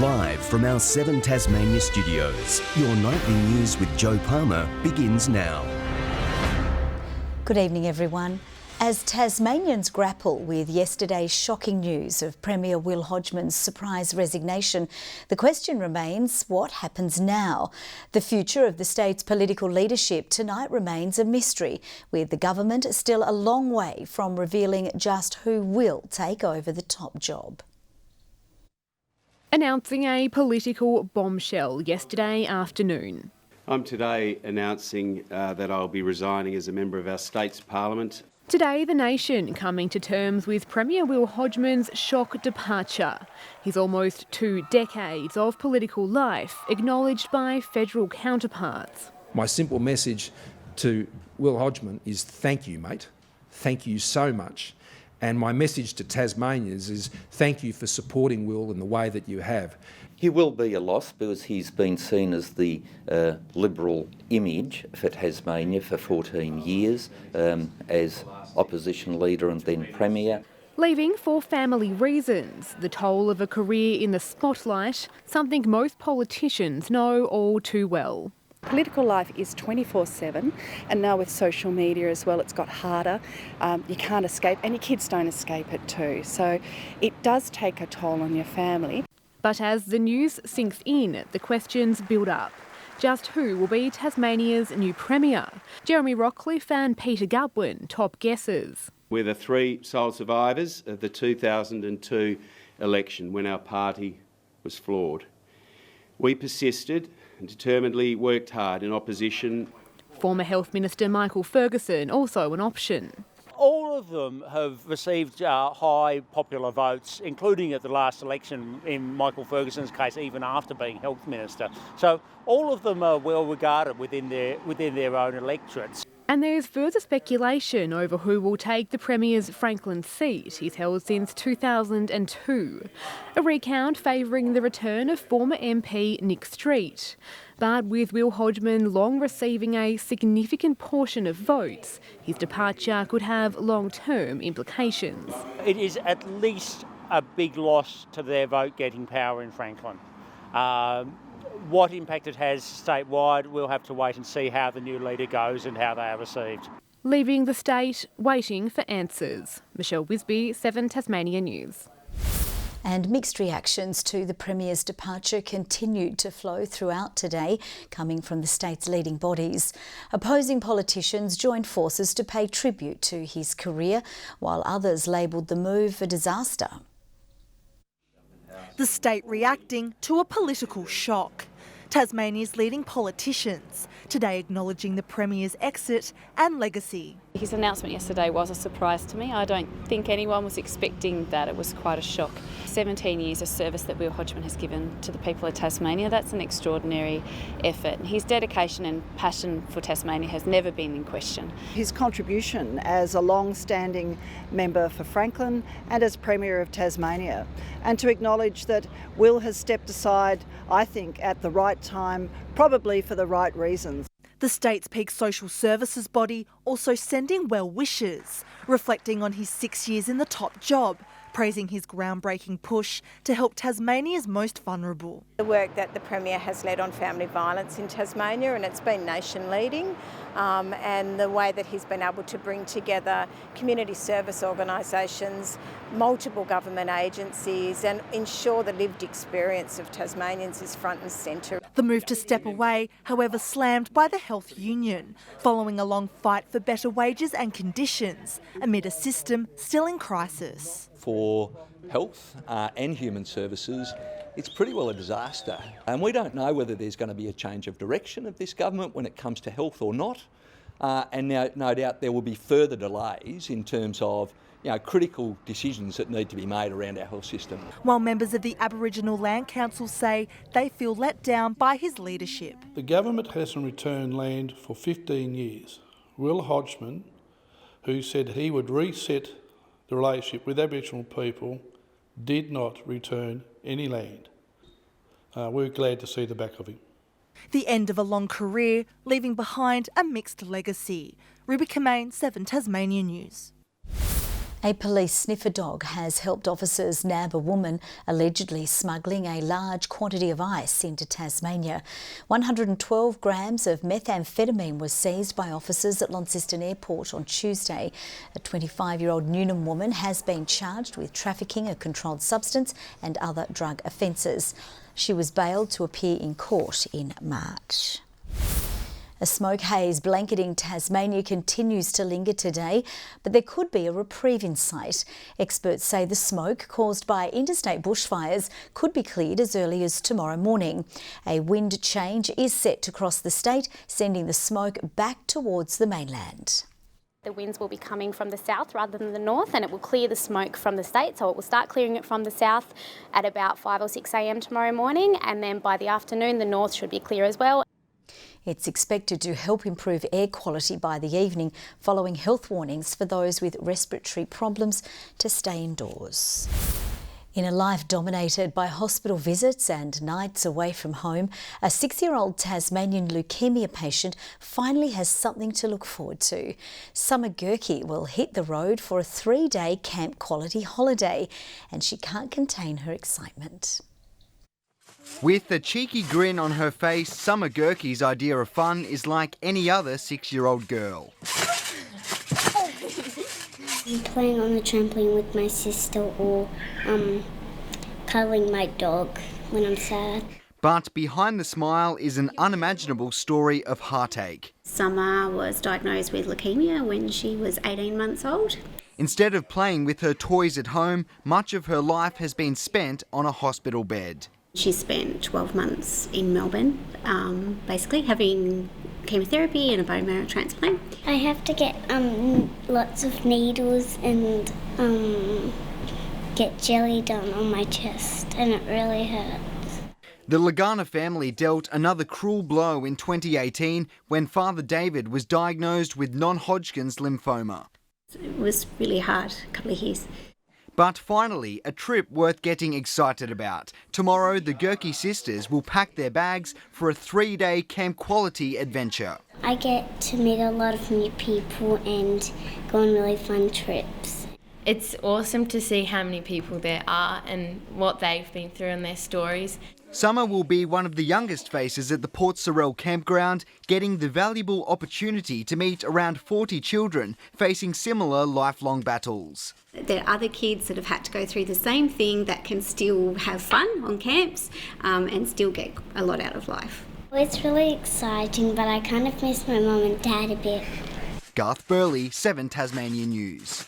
Live from our 7 Tasmania studios, your nightly news with Joe Palmer begins now. Good evening, everyone. As Tasmanians grapple with yesterday's shocking news of Premier Will Hodgmans' surprise resignation, the question remains, what happens now? The future of the state's political leadership tonight remains a mystery, with the government still a long way from revealing just who will take over the top job. Announcing a political bombshell yesterday afternoon. I'm today announcing that I'll be resigning as a member of our state's parliament. Today, the nation coming to terms with Premier Will Hodgmans' shock departure. His almost 2 decades of political life acknowledged by federal counterparts. My simple message to Will Hodgman is thank you, mate. Thank you so much. And my message to Tasmanians is thank you for supporting Will in the way that you have. He will be a loss because he's been seen as the Liberal image for Tasmania for 14 years as opposition leader and then Premier. Leaving for family reasons, the toll of a career in the spotlight, something most politicians know all too well. Political life is 24/7, and now with social media as well, it's got harder. You can't escape, and your kids don't escape it too. So it does take a toll on your family. But as the news sinks in, the questions build up. Just who will be Tasmania's new Premier? Jeremy Rockcliffe and Peter Gutwin, top guesses. We're the 3 sole survivors of the 2002 election when our party was flawed. We persisted and determinedly worked hard in opposition. Former Health Minister Michael Ferguson also an option. All of them have received high popular votes, including at the last election in Michael Ferguson's case, even after being Health Minister. So all of them are well regarded within their own electorates. And there's further speculation over who will take the Premier's Franklin seat he's held since 2002. A recount favouring the return of former MP Nick Street. But with Will Hodgman long receiving a significant portion of votes, his departure could have long-term implications. It is at least a big loss to their vote-getting power in Franklin. What impact it has statewide, we'll have to wait and see how the new leader goes and how they are received. Leaving the state waiting for answers. Michelle Wisby, 7 Tasmania News. And mixed reactions to the Premier's departure continued to flow throughout today, coming from the state's leading bodies. Opposing politicians joined forces to pay tribute to his career, while others labelled the move a disaster. The state reacting to a political shock. Tasmania's leading politicians today acknowledging the Premier's exit and legacy. His announcement yesterday was a surprise to me. I don't think anyone was expecting that. It was quite a shock. 17 years of service that Will Hodgman has given to the people of Tasmania, that's an extraordinary effort. His dedication and passion for Tasmania has never been in question. His contribution as a long-standing member for Franklin and as Premier of Tasmania, and to acknowledge that Will has stepped aside, I think, at the right time, probably for the right reasons. The state's peak social services body also sending well wishes, reflecting on his 6 years in the top job, praising his groundbreaking push to help Tasmania's most vulnerable. The work that the Premier has led on family violence in Tasmania, and it's been nation leading, and the way that he's been able to bring together community service organisations, multiple government agencies, and ensure the lived experience of Tasmanians is front and centre. The move to step away, however, slammed by the health union, following a long fight for better wages and conditions amid a system still in crisis. For health and human services, it's pretty well a disaster. And we don't know whether there's going to be a change of direction of this government when it comes to health or not. And now, no doubt there will be further delays in terms of critical decisions that need to be made around our health system. While members of the Aboriginal Land Council say they feel let down by his leadership. The government hasn't returned land for 15 years. Will Hodgman, who said he would reset the relationship with Aboriginal people, did not return any land. We're glad to see the back of him. The end of a long career, leaving behind a mixed legacy. Ruby Kamane, 7 Tasmania News. A police sniffer dog has helped officers nab a woman allegedly smuggling a large quantity of ice into Tasmania. 112 grams of methamphetamine was seized by officers at Launceston Airport on Tuesday. A 25-year-old Newnham woman has been charged with trafficking a controlled substance and other drug offences. She was bailed to appear in court in March. A smoke haze blanketing Tasmania continues to linger today, but there could be a reprieve in sight. Experts say the smoke caused by interstate bushfires could be cleared as early as tomorrow morning. A wind change is set to cross the state, sending the smoke back towards the mainland. The winds will be coming from the south rather than the north, and it will clear the smoke from the state. So it will start clearing it from the south at about 5 or 6 a.m. tomorrow morning, and then by the afternoon the north should be clear as well. It's expected to help improve air quality by the evening, following health warnings for those with respiratory problems to stay indoors. In a life dominated by hospital visits and nights away from home, a 6-year-old Tasmanian leukemia patient finally has something to look forward to. Summer Gurkey will hit the road for a 3-day camp quality holiday, and she can't contain her excitement. With a cheeky grin on her face, Summer Gurkey's idea of fun is like any other 6-year-old girl. I'm playing on the trampoline with my sister or cuddling my dog when I'm sad. But behind the smile is an unimaginable story of heartache. Summer was diagnosed with leukemia when she was 18 months old. Instead of playing with her toys at home, much of her life has been spent on a hospital bed. She spent 12 months in Melbourne, basically having chemotherapy and a bone marrow transplant. I have to get lots of needles and get jelly done on my chest, and it really hurts. The Lagana family dealt another cruel blow in 2018 when Father David was diagnosed with non-Hodgkin's lymphoma. It was really hard, a couple of years. But finally, a trip worth getting excited about. Tomorrow, the Gurkey sisters will pack their bags for a 3-day camp quality adventure. I get to meet a lot of new people and go on really fun trips. It's awesome to see how many people there are and what they've been through and their stories. Summer will be one of the youngest faces at the Port Sorell campground, getting the valuable opportunity to meet around 40 children facing similar lifelong battles. There are other kids that have had to go through the same thing that can still have fun on camps and still get a lot out of life. It's really exciting, but I kind of miss my mum and dad a bit. Garth Burley, 7 Tasmania News.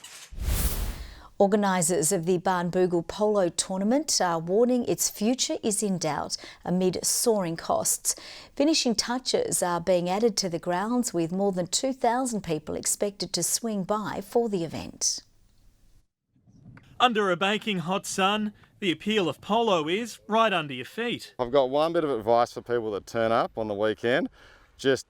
Organisers of the Boogle polo tournament are warning its future is in doubt amid soaring costs. Finishing touches are being added to the grounds, with more than 2,000 people expected to swing by for the event. Under a baking hot sun, the appeal of polo is right under your feet. I've got one bit of advice for people that turn up on the weekend. Just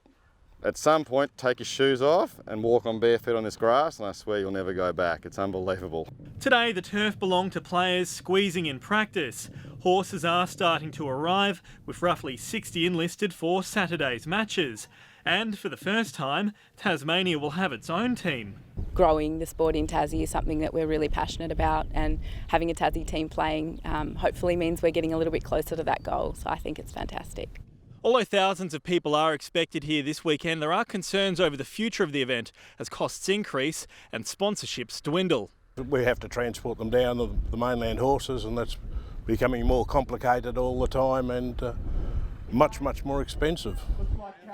at some point, take your shoes off and walk on bare feet on this grass, and I swear you'll never go back. It's unbelievable. Today, the turf belonged to players squeezing in practice. Horses are starting to arrive, with roughly 60 enlisted for Saturday's matches. And for the first time, Tasmania will have its own team. Growing the sport in Tassie is something that we're really passionate about, and having a Tassie team playing hopefully means we're getting a little bit closer to that goal. So I think it's fantastic. Although thousands of people are expected here this weekend, there are concerns over the future of the event as costs increase and sponsorships dwindle. We have to transport them down the mainland horses, and that's becoming more complicated all the time and much more expensive.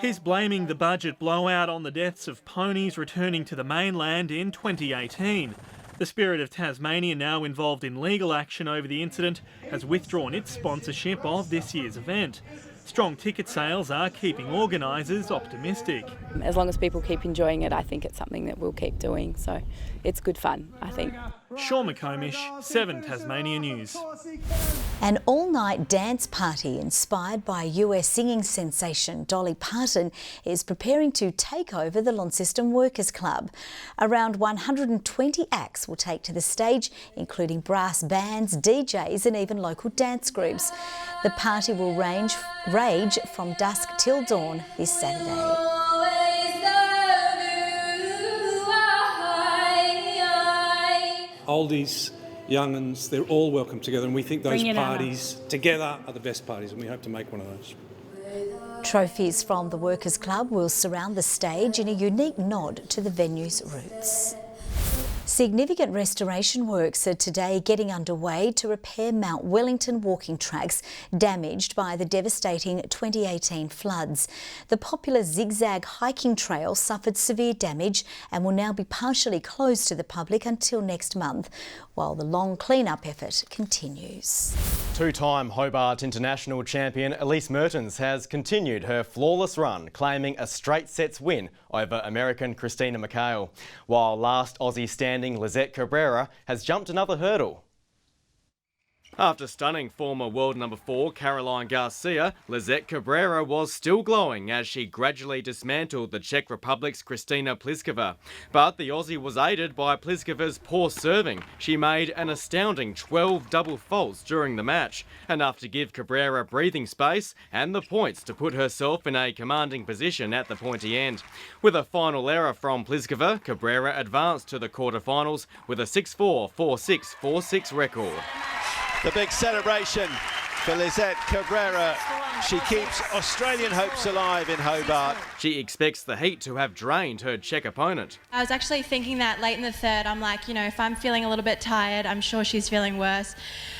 He's blaming the budget blowout on the deaths of ponies returning to the mainland in 2018. The Spirit of Tasmania, now involved in legal action over the incident, has withdrawn its sponsorship of this year's event. Strong ticket sales are keeping organisers optimistic. As long as people keep enjoying it, I think it's something that we'll keep doing. So it's good fun, I think. Sean McComish, 7 Tasmania News. An all-night dance party inspired by US singing sensation Dolly Party is preparing to take over the Launceston Workers Club. Around 120 acts will take to the stage, including brass bands, DJs and even local dance groups. The party will rage from dusk till dawn this Saturday. oldies, young'uns, they're all welcome together, and we think those parties together are the best parties, and we hope to make one of those. Trophies from the Workers' Club will surround the stage in a unique nod to the venue's roots. Significant restoration works are today getting underway to repair Mount Wellington walking tracks damaged by the devastating 2018 floods. The popular zigzag hiking trail suffered severe damage and will now be partially closed to the public until next month, while the long clean-up effort continues. Two-time Hobart International champion Elise Mertens has continued her flawless run, claiming a straight sets win over American Christina McHale, while last Aussie standing Lisette Cabrera has jumped another hurdle. After stunning former world number 4 Caroline Garcia, Lisette Cabrera was still glowing as she gradually dismantled the Czech Republic's Kristina Pliskova. But the Aussie was aided by Pliskova's poor serving. She made an astounding 12 double faults during the match, enough to give Cabrera breathing space and the points to put herself in a commanding position at the pointy end. With a final error from Pliskova, Cabrera advanced to the quarterfinals with a 6-4, 4-6, 4-6 record. The big celebration for Lisette Cabrera. She keeps Australian hopes alive in Hobart. She expects the heat to have drained her Czech opponent. I was actually thinking that late in the third, I'm like, if I'm feeling a little bit tired, I'm sure she's feeling worse.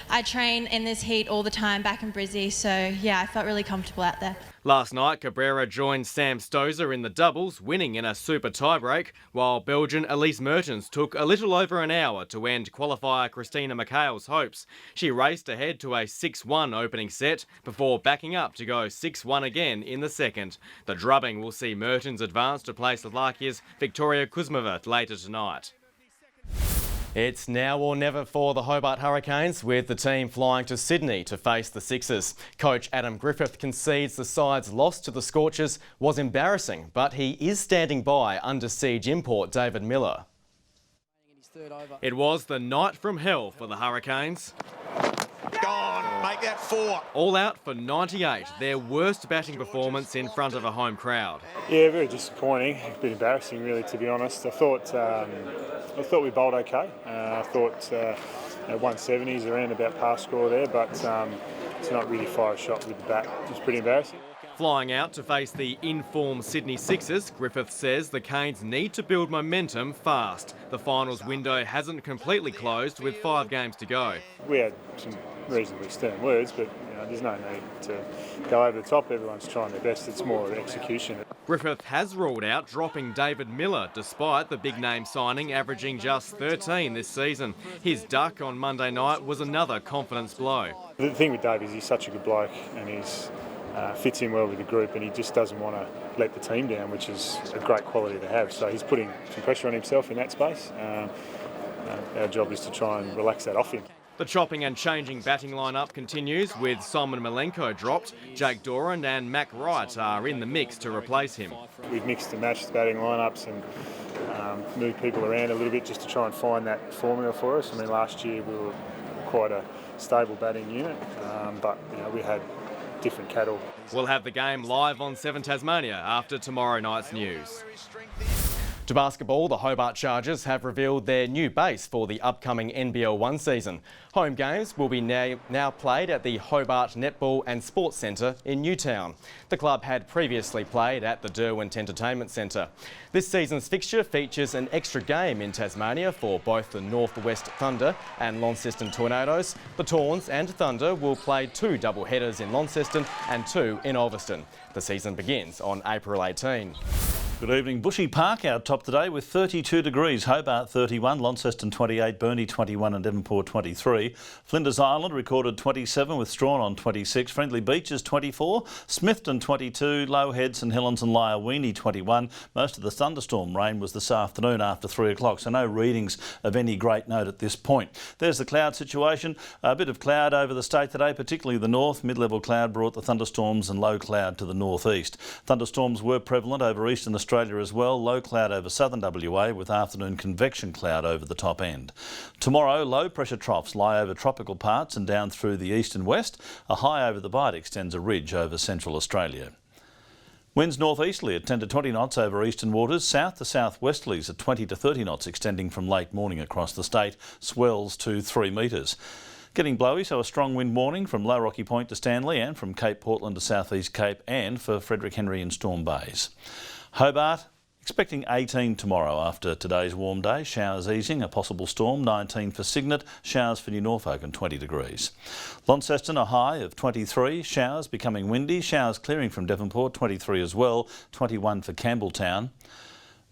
I train in this heat all the time back in Brizzy, so yeah, I felt really comfortable out there. Last night, Cabrera joined Sam Stosur in the doubles, winning in a super tiebreak, while Belgian Elise Mertens took a little over an hour to end qualifier Christina McHale's hopes. She raced ahead to a 6-1 opening set before backing up to go 6-1 again in the second. The drubbing will see Mertens advance to play Slovakia's Victoria Kuzmova later tonight. It's now or never for the Hobart Hurricanes, with the team flying to Sydney to face the Sixers. Coach Adam Griffith concedes the side's loss to the Scorchers was embarrassing, but he is standing by under siege import David Miller. It was the night from hell for the Hurricanes. Gone, make that 4. All out for 98, their worst batting performance in front of a home crowd. Yeah, very disappointing, a bit embarrassing really, to be honest. I thought we bowled okay. I thought 170s around about par score there, but to not really fire a shot with the bat was pretty embarrassing. Flying out to face the in-form Sydney Sixers, Griffith says the Canes need to build momentum fast. The finals window hasn't completely closed with 5 games to go. We had some reasonably stern words, but there's no need to go over the top. Everyone's trying their best. It's more of execution. Griffith has ruled out dropping David Miller, despite the big-name signing averaging just 13 this season. His duck on Monday night was another confidence blow. The thing with Dave is he's such a good bloke and he's fits in well with the group, and he just doesn't want to let the team down, which is a great quality to have. So he's putting some pressure on himself in that space. Our job is to try and relax that off him. The chopping and changing batting lineup continues, with Simon Malenko dropped. Jake Doran and Mac Wright are in the mix to replace him. We've mixed and matched the batting lineups and moved people around a little bit just to try and find that formula for us. I mean, last year we were quite a stable batting unit, but we had different cattle. We'll have the game live on 7 Tasmania after tomorrow night's news. To basketball, the Hobart Chargers have revealed their new base for the upcoming NBL 1 season. Home games will be now played at the Hobart Netball and Sports Centre in Newtown. The club had previously played at the Derwent Entertainment Centre. This season's fixture features an extra game in Tasmania for both the North West Thunder and Launceston Tornadoes. The Tawns and Thunder will play 2 double headers in Launceston and 2 in Ulverston. The season begins on April 18. Good evening. Bushy Park out top today with 32 degrees. Hobart 31, Launceston 28, Burnie 21 and Devonport 23. Flinders Island recorded 27 with Strawn on 26. Friendly Beaches 24. Smithton 22. Low Head, St Helens and Lyoweeney 21. Most of the thunderstorm rain was this afternoon after 3 o'clock, so no readings of any great note at this point. There's the cloud situation. A bit of cloud over the state today, particularly the north. Mid-level cloud brought the thunderstorms and low cloud to the northeast. Thunderstorms were prevalent over eastern Australia as well. Low cloud over southern WA with afternoon convection cloud over the top end. Tomorrow, low pressure troughs lie over tropical parts and down through the east and west. A high over the Bight extends a ridge over central Australia. Winds northeasterly at 10 to 20 knots over eastern waters, south to southwesterlies at 20 to 30 knots extending from late morning across the state, swells to 3 metres. Getting blowy, so a strong wind warning from Low Rocky Point to Stanley and from Cape Portland to South East Cape and for Frederick Henry and Storm Bays. Hobart, expecting 18 tomorrow after today's warm day. Showers easing, a possible storm, 19 for Cygnet, showers for New Norfolk and 20 degrees. Launceston, a high of 23, showers becoming windy, showers clearing from Devonport, 23 as well, 21 for Campbelltown.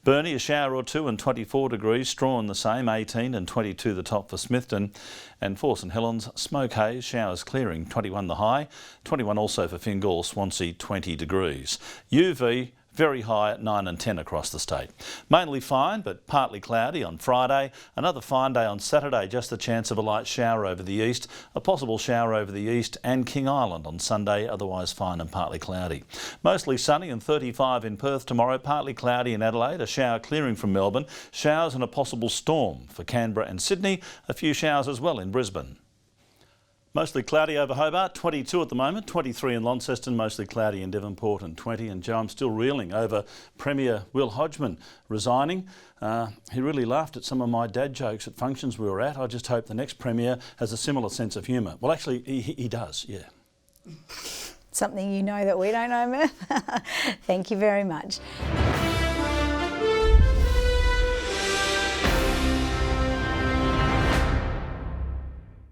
Burnie, a shower or two and 24 degrees. Strahan the same, 18 and 22 the top for Smithton. And for St Helens, smoke haze, showers clearing, 21 the high, 21 also for Fingal, Swansea, 20 degrees. UV, very high at 9 and 10 across the state. Mainly fine, but partly cloudy on Friday. Another fine day on Saturday, just the chance of a light shower over the east. A possible shower over the east and King Island on Sunday, otherwise fine and partly cloudy. Mostly sunny and 35 in Perth tomorrow, partly cloudy in Adelaide, a shower clearing from Melbourne. Showers and a possible storm for Canberra and Sydney. A few showers as well in Brisbane. Mostly cloudy over Hobart, 22 at the moment, 23 in Launceston, mostly cloudy in Devonport and 20. And Joe, I'm still reeling over Premier Will Hodgman resigning. He really laughed at some of my dad jokes at functions we were at. I just hope the next Premier has a similar sense of humour. Well, actually, he does, yeah. Something you know that we don't know, Murph. Thank you very much.